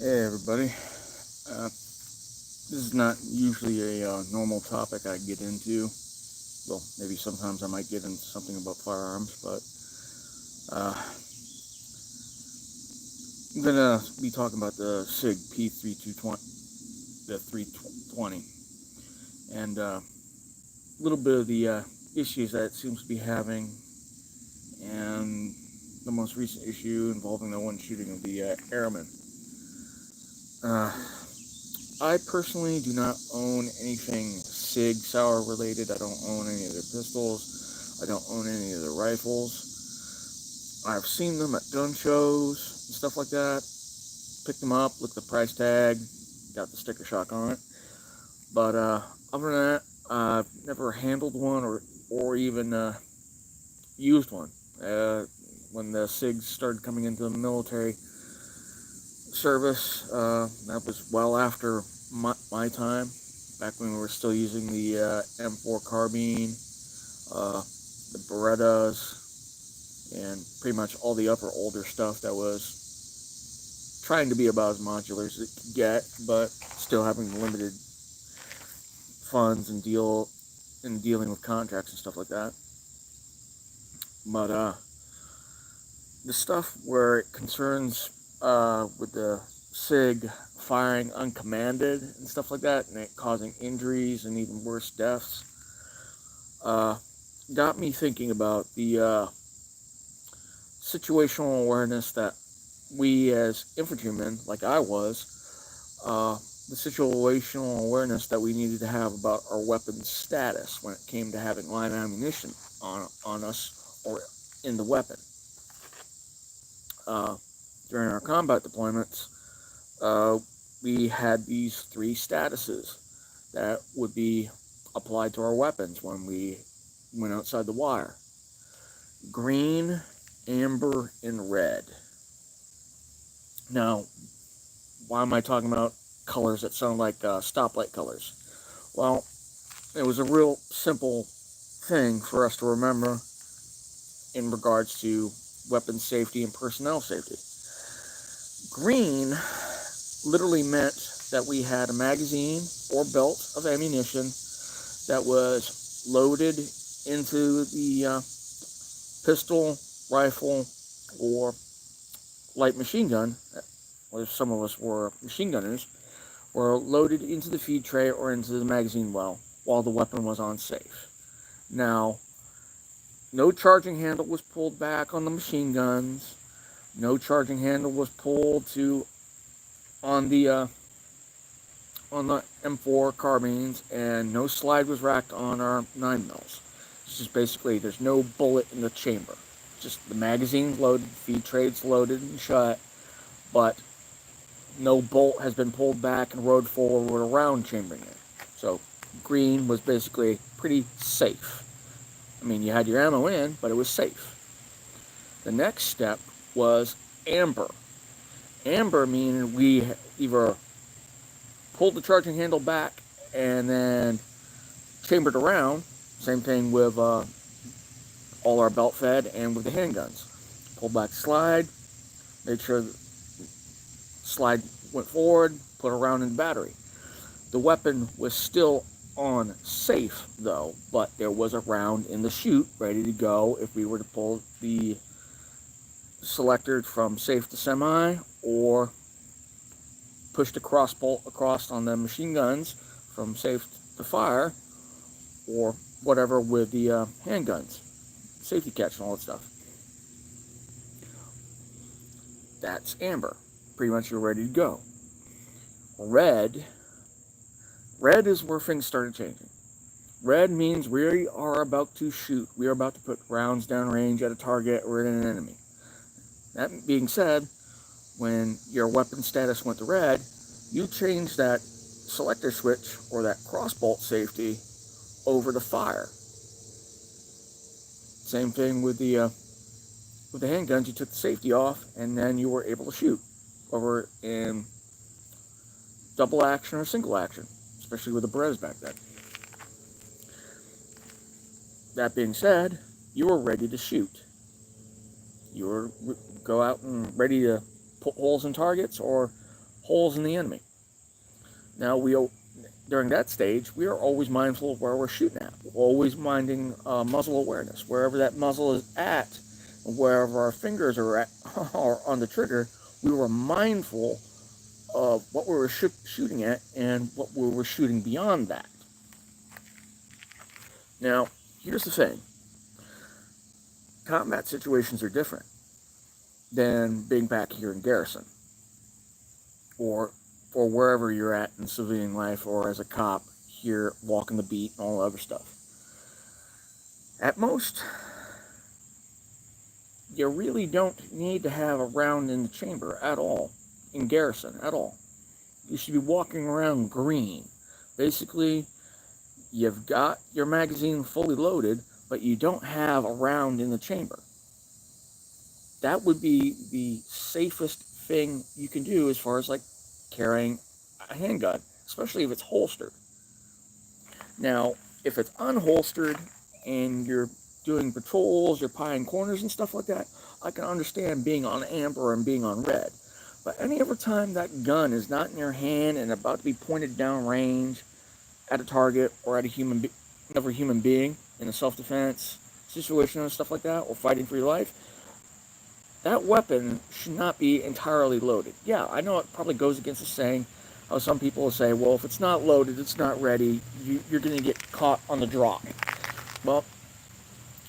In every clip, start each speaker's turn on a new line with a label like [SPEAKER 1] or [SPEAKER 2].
[SPEAKER 1] Hey everybody. This is not usually a normal topic I get into. Well, maybe sometimes I might get into something about firearms, but I'm gonna be talking about the SIG P320, the 320, and a little bit of the issues that it seems to be having, and the most recent issue involving the one shooting of the airman. Uh, I personally do not own anything SIG Sauer related. I don't own any of their pistols. I don't own any of their rifles. I've seen them at gun shows and stuff like that. Picked them up, looked at the price tag, got the sticker shock on it. But other than that, I've never handled one or even used one. When the SIGs started coming into the military service, that was well after my time, back when we were still using the M4 carbine, the Berettas, and pretty much all the older stuff that was trying to be about as modular as it could get, but still having limited funds and dealing with contracts and stuff like that. But the stuff where it concerns with the SIG firing uncommanded and stuff like that, and it causing injuries and even worse deaths, got me thinking about the situational awareness that we as infantrymen, like I was, the situational awareness that we needed to have about our weapons status when it came to having live ammunition on us or in the weapon. During our combat deployments, we had these three statuses that would be applied to our weapons when we went outside the wire: green, amber, and red. Now, why am I talking about colors that sound like stoplight colors? Well, it was a real simple thing for us to remember in regards to weapons safety and personnel safety. Green literally meant that we had a magazine or belt of ammunition that was loaded into the pistol, rifle, or light machine gun, or some of us were machine gunners, were loaded into the feed tray or into the magazine well while the weapon was on safe. Now, no charging handle was pulled back on the machine guns. No charging handle was pulled on the M4 carbines, and no slide was racked on our 9mm. It's just basically there's no bullet in the chamber. Just the magazine's loaded, feed tray's loaded and shut, but no bolt has been pulled back and rode forward around chambering it. So green was basically pretty safe. I mean, you had your ammo in, but it was safe. The next step was amber. Amber meaning we either pulled the charging handle back and then chambered around. Same thing with all our belt fed and with the handguns. Pulled back slide, made sure the slide went forward, put a round in the battery. The weapon was still on safe though, but there was a round in the chute ready to go if we were to pull the selector from safe to semi, or push the cross bolt across on the machine guns from safe to fire, or whatever with the handguns, safety catch and all that stuff. That's amber. Pretty much you're ready to go. Red is where things started changing. Red means we are about to shoot. We are about to put rounds downrange at a target or at an enemy. That being said, when your weapon status went to red, you changed that selector switch or that crossbolt safety over to fire. Same thing with the handguns. You took the safety off, and then you were able to shoot, whether in double action or single action, especially with the Berettas back then. That being said, you were ready to shoot. You were go out and ready to put holes in targets or holes in the enemy. Now, during that stage, we are always mindful of where we're shooting at. We're always minding muzzle awareness. Wherever that muzzle is at, wherever our fingers are at are on the trigger, we were mindful of what we were shooting at and what we were shooting beyond that. Now, here's the thing. Combat situations are different than being back here in garrison, or wherever you're at in civilian life, or as a cop here walking the beat and all the other stuff. At most, you really don't need to have a round in the chamber at all, in garrison at all. You should be walking around green. Basically, you've got your magazine fully loaded, but you don't have a round in the chamber. That would be the safest thing you can do as far as like carrying a handgun, especially if it's holstered. Now, if it's unholstered and you're doing patrols, you're pieing corners and stuff like that, I can understand being on amber and being on red. But any other time that gun is not in your hand and about to be pointed down range at a target or at another human being in a self-defense situation and stuff like that, or fighting for your life, that weapon should not be entirely loaded. Yeah, I know it probably goes against the saying how some people will say, well, if it's not loaded, it's not ready, you're going to get caught on the drop. Well,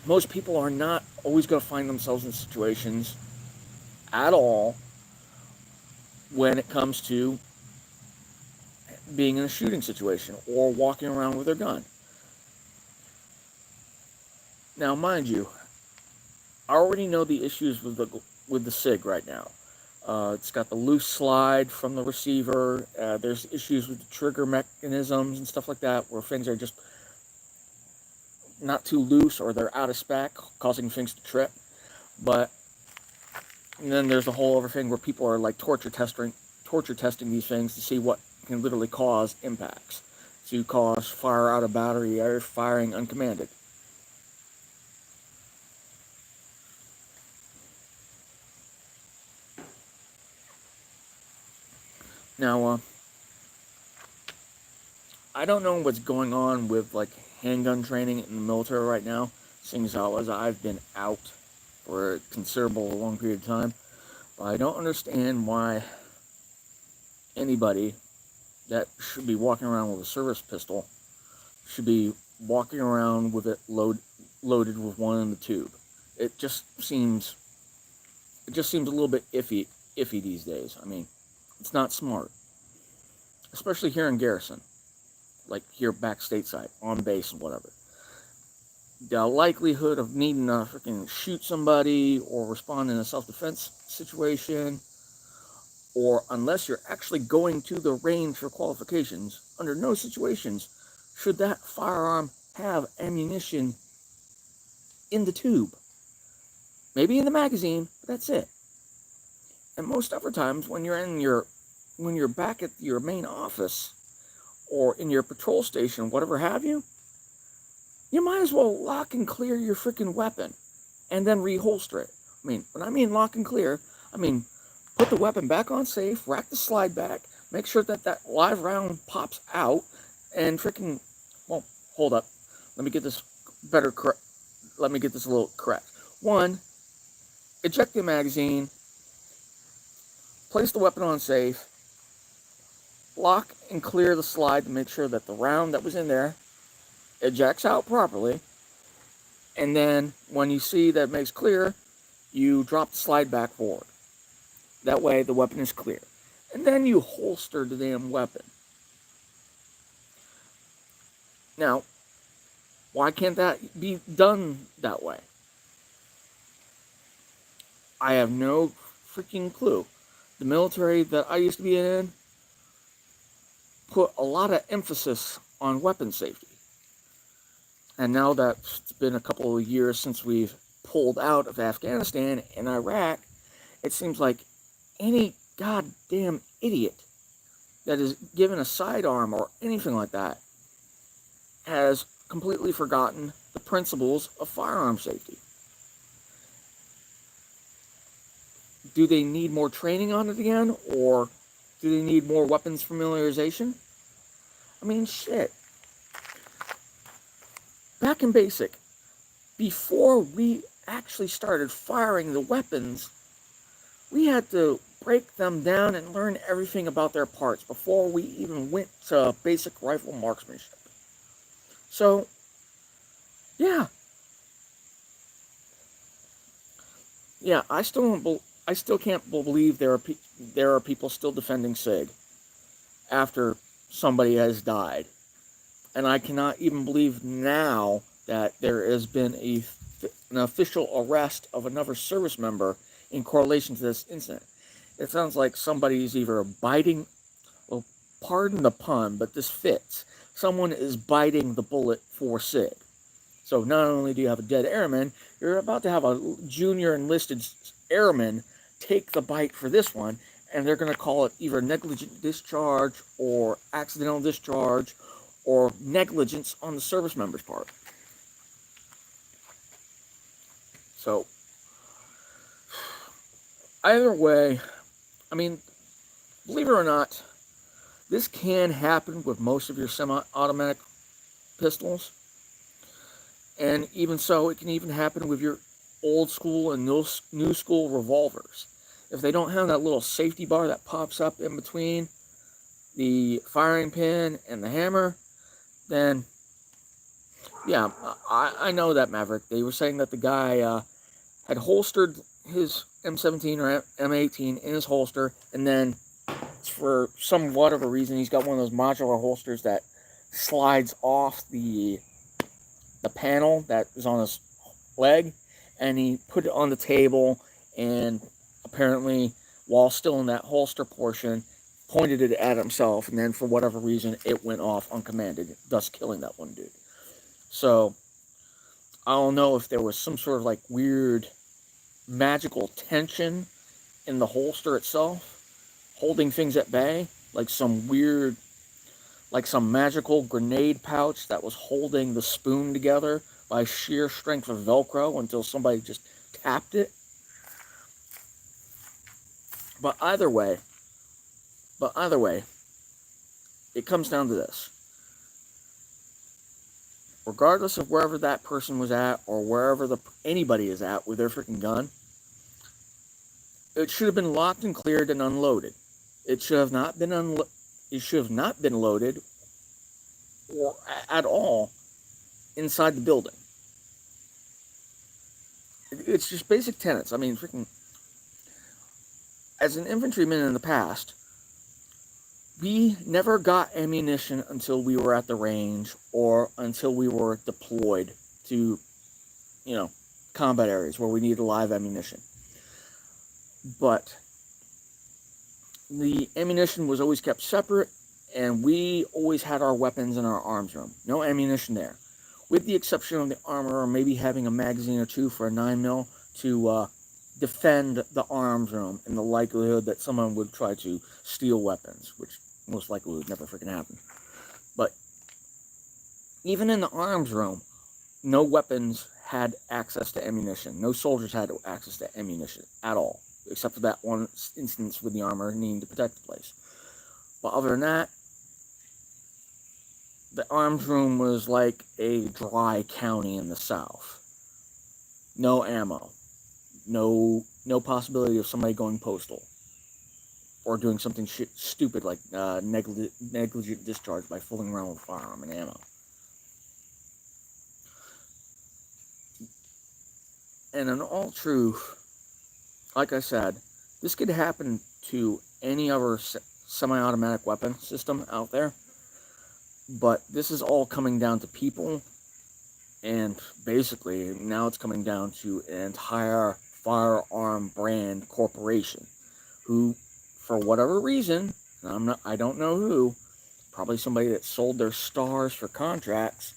[SPEAKER 1] most people are not always going to find themselves in situations at all when it comes to being in a shooting situation or walking around with their gun. Now, mind you, I already know the issues with the SIG right now. It's got the loose slide from the receiver. There's issues with the trigger mechanisms and stuff like that, where things are just not too loose or they're out of spec, causing things to trip. But and then there's a whole other thing where people are like torture testing these things to see what can literally cause impacts, to cause fire out of battery or firing uncommanded. Now, I don't know what's going on with like handgun training in the military right now, seeing as how I've been out for a considerable long period of time. But I don't understand why anybody that should be walking around with a service pistol should be walking around with it loaded with one in the tube. It just seems a little bit iffy these days. I mean, it's not smart, especially here in garrison, like here back stateside, on base and whatever. The likelihood of needing to freaking shoot somebody or respond in a self-defense situation, or unless you're actually going to the range for qualifications, under no situations should that firearm have ammunition in the tube. Maybe in the magazine, but that's it. And most other times when you're back at your main office or in your patrol station, whatever have you, you might as well lock and clear your freaking weapon and then reholster it. I mean, when I mean lock and clear, I mean put the weapon back on safe, rack the slide back, make sure that live round pops out, and freaking, well, hold up. Let me get this a little correct. One, eject the magazine, place the weapon on safe, lock and clear the slide to make sure that the round that was in there ejects out properly, and then when you see that it makes clear, you drop the slide back forward. That way the weapon is clear. And then you holster the damn weapon. Now, why can't that be done that way? I have no freaking clue. The military that I used to be in put a lot of emphasis on weapon safety. And now that it's been a couple of years since we've pulled out of Afghanistan and Iraq, it seems like any goddamn idiot that is given a sidearm or anything like that has completely forgotten the principles of firearm safety. Do they need more training on it again, or Do they need more weapons familiarization? I mean, shit. Back in basic, before we actually started firing the weapons, we had to break them down and learn everything about their parts before we even went to basic rifle marksmanship. So, yeah, I still can't believe there are people still defending SIG after somebody has died, and I cannot even believe now that there has been an official arrest of another service member in correlation to this incident. It sounds like somebody's either biting, well, pardon the pun, but this fits. Someone is biting the bullet for SIG. So not only do you have a dead airman, you're about to have a junior enlisted airman take the bite for this one, and they're going to call it either negligent discharge or accidental discharge or negligence on the service member's part. So, either way, I mean, believe it or not, this can happen with most of your semi-automatic pistols. And even so, it can even happen with your old school and new school revolvers. If they don't have that little safety bar that pops up in between the firing pin and the hammer, then, yeah, I know that, Maverick. They were saying that the guy had holstered his M17 or M18 in his holster, and then for some whatever reason, he's got one of those modular holsters that slides off the panel that is on his leg, and he put it on the table, and apparently, while still in that holster portion, pointed it at himself, and then for whatever reason, it went off uncommanded, thus killing that one dude. So, I don't know if there was some sort of like weird magical tension in the holster itself, holding things at bay, like some weird, like some magical grenade pouch that was holding the spoon together by sheer strength of Velcro until somebody just tapped it. But either way, it comes down to this. Regardless of wherever that person was at or wherever anybody is at with their freaking gun, it should have been locked and cleared and unloaded. It should have not been loaded or at all inside the building. It's just basic tenets. I mean, freaking, as an infantryman in the past, we never got ammunition until we were at the range or until we were deployed to, combat areas where we needed live ammunition. But the ammunition was always kept separate, and we always had our weapons in our arms room. No ammunition there. With the exception of the armor, or maybe having a magazine or two for a 9mm to defend the arms room in the likelihood that someone would try to steal weapons, which most likely would never freaking happen. But even in the arms room, no weapons had access to ammunition. No soldiers had access to ammunition at all, except for that one instance with the armor needing to protect the place. But other than that, the arms room was like a dry county in the South. No ammo. No possibility of somebody going postal. Or doing something stupid like negligent discharge by fooling around with firearm and ammo. And in all truth, like I said, this could happen to any other semi-automatic weapon system out there. But this is all coming down to people, and basically now it's coming down to an entire firearm brand corporation who, for whatever reason, and I don't know who, probably somebody that sold their stars for contracts,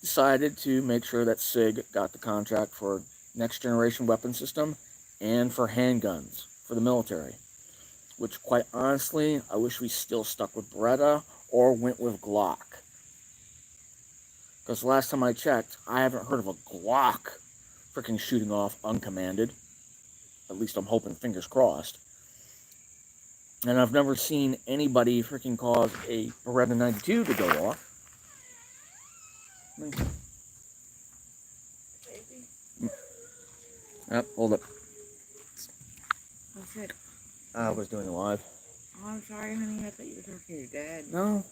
[SPEAKER 1] decided to make sure that SIG got the contract for next generation weapon system and for handguns for the military. Which, quite honestly, I wish we still stuck with Beretta or went with Glock. Because last time I checked, I haven't heard of a Glock freaking shooting off uncommanded. At least I'm hoping, fingers crossed. And I've never seen anybody freaking cause a Beretta 92 to go off. Yep, hold up.
[SPEAKER 2] What's it?
[SPEAKER 1] I was doing it live.
[SPEAKER 2] Oh, I'm sorry, honey. I thought you were talking to your dad.
[SPEAKER 1] No,